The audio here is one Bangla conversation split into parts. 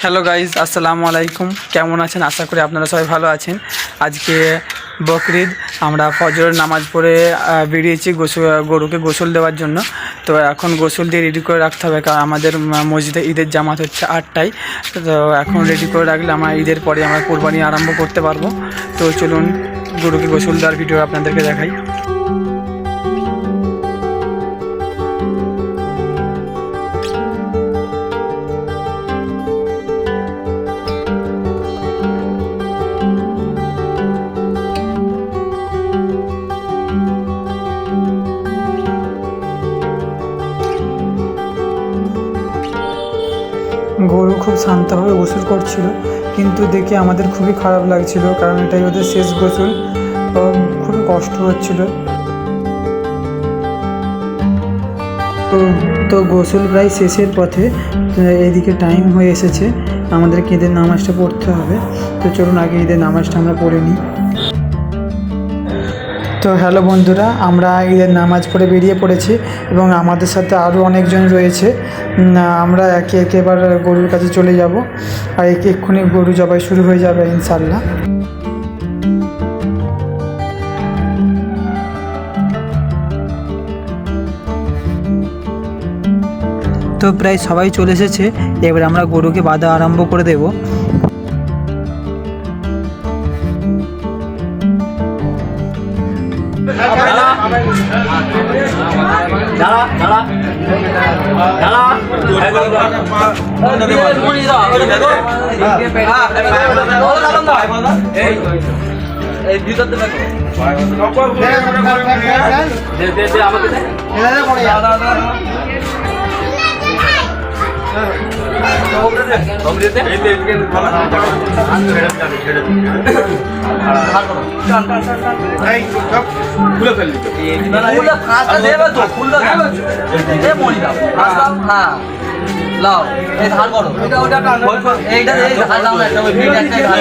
হ্যালো গাইজ, আসসালামু আলাইকুম। কেমন আছেন? আশা করি আপনারা সবাই ভালো আছেন। আজকে বকরিদ, আমরা ফজরের নামাজ পড়ে বেরিয়েছি গরুকে গোসল দেওয়ার জন্য। তো এখন গোসল দিয়ে রেডি করে রাখতে হবে, কারণ আমাদের মসজিদে ঈদের জামাত হচ্ছে 8টায়। তো এখন রেডি করে রাখলে আমরা ঈদের পরে আমরা কোরবানি আরম্ভ করতে পারবো। তো চলুন গরুকে গোসল দেওয়ার ভিডিও আপনাদেরকে দেখাই। গরু খুব শান্তভাবে গোসল করছিল, কিন্তু দেখে আমাদের খুবই খারাপ লাগছিল, কারণ এটাই ওদের শেষ গোসল। খুবই কষ্ট হচ্ছিল। তো গোসল প্রায় শেষের পথে, এইদিকে টাইম হয়ে এসেছে, আমাদেরকে ঈদের নামাজটা পড়তে হবে। তো চলুন আগে ঈদের নামাজটা আমরা পড়ে নিই। তো হ্যালো বন্ধুরা, আমরা ঈদের নামাজ পড়ে বেরিয়ে পড়েছি এবং আমাদের সাথে আরও অনেকজন রয়েছে। আমরা একে এবার গরুর কাছে চলে যাব, আর এক্ষুনি গরু জবাই শুরু হয়ে যাবে ইনশাল্লাহ। তো প্রায় সবাই চলে এসেছে, এবার আমরা গরুকে বাঁধা আরম্ভ করে দেব। লাও এই ধার করো, এটা ওটা টান, এইটা এই ধার দাও না, একটা ওই বিট একটা ধার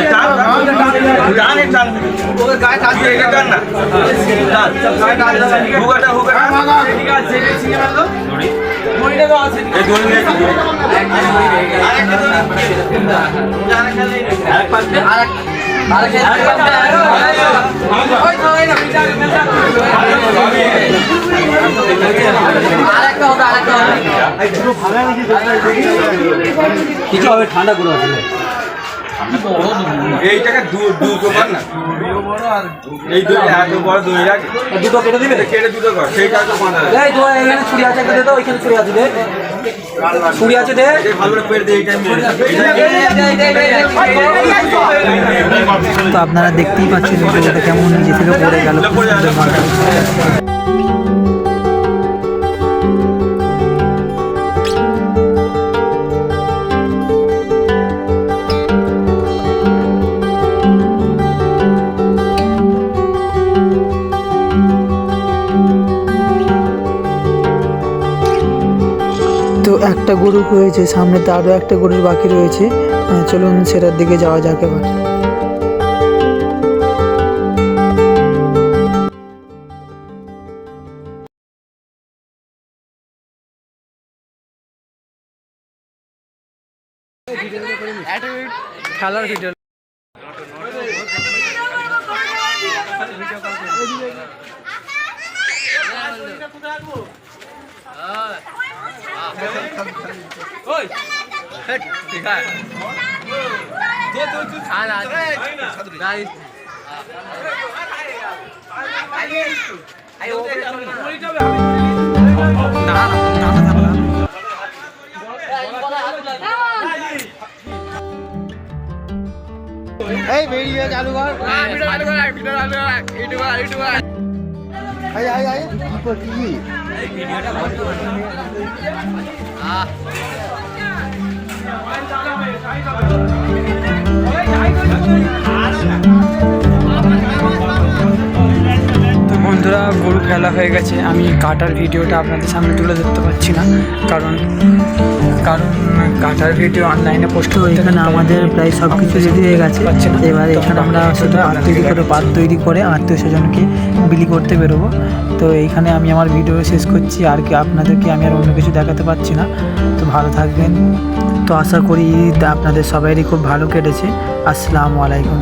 টান এক টান, ওকে গায়ে কাজ দিয়ে এটা টান না, টান গায়ে টান দাও, হুগাটা ঠিক আছে, এটা ছিঁড়ে মারলো মরিটা তো আছে, এই দড়ি নিয়ে আরেক পাশে আরেক কিছু হবে, ঠান্ডা করে আছে এইটাকে দুটো কর না, এই দুটো এত বড় দই রাখে, দুটো কেটে দিবে, কেটে দুটো কর, সেইটা তো বাঁধা এই তো এখানে ছুরি আছে, কেটে দাও, ওইখানে ছুরি আছে, দে ছুরি আছে, দে ভালো করে পেড়ে দে। তো আপনারা দেখতেই পাচ্ছেন এটা কেমন নিজে থেকে পড়ে গেল। তো একটা গরু হয়েছে, সামনেতে আরও একটা গরুর বাকি রয়েছে। চলুন সেটার দিকে যাওয়া যাক এবার। খেলার ভিডিও এই ভিডিও চালু কর, ভিডিও চালু কর, ভিডিও চালু কর, ইউটিউবার আই আই আই কি এই ভিডিওটা বন্ধ কর। তো বন্ধুরা গরু ফেলা হয়ে গেছে। আমি কাটার ভিডিওটা আপনাদের সামনে তুলে ধরতে পারছি না, কারণ কাটার ভিডিও অনলাইনে পোস্ট তো এখানে আমাদের প্রায় সব কিছু রেডি হয়ে গেছে। এবার এখানে আমরা শুধু পাত তৈরি করে আত্মীয় স্বজনকে বিলি করতে বেরোবো। তো এইখানে আমি আমার ভিডিও শেষ করছি, আর কি আপনাদেরকে আমি আর অন্য কিছু দেখাতে পারছি না। তো ভালো থাকবেন। তো আশা করি ঈদ আপনাদের সবাইরই খুব ভালো কেটেছে। আসসালামু আলাইকুম।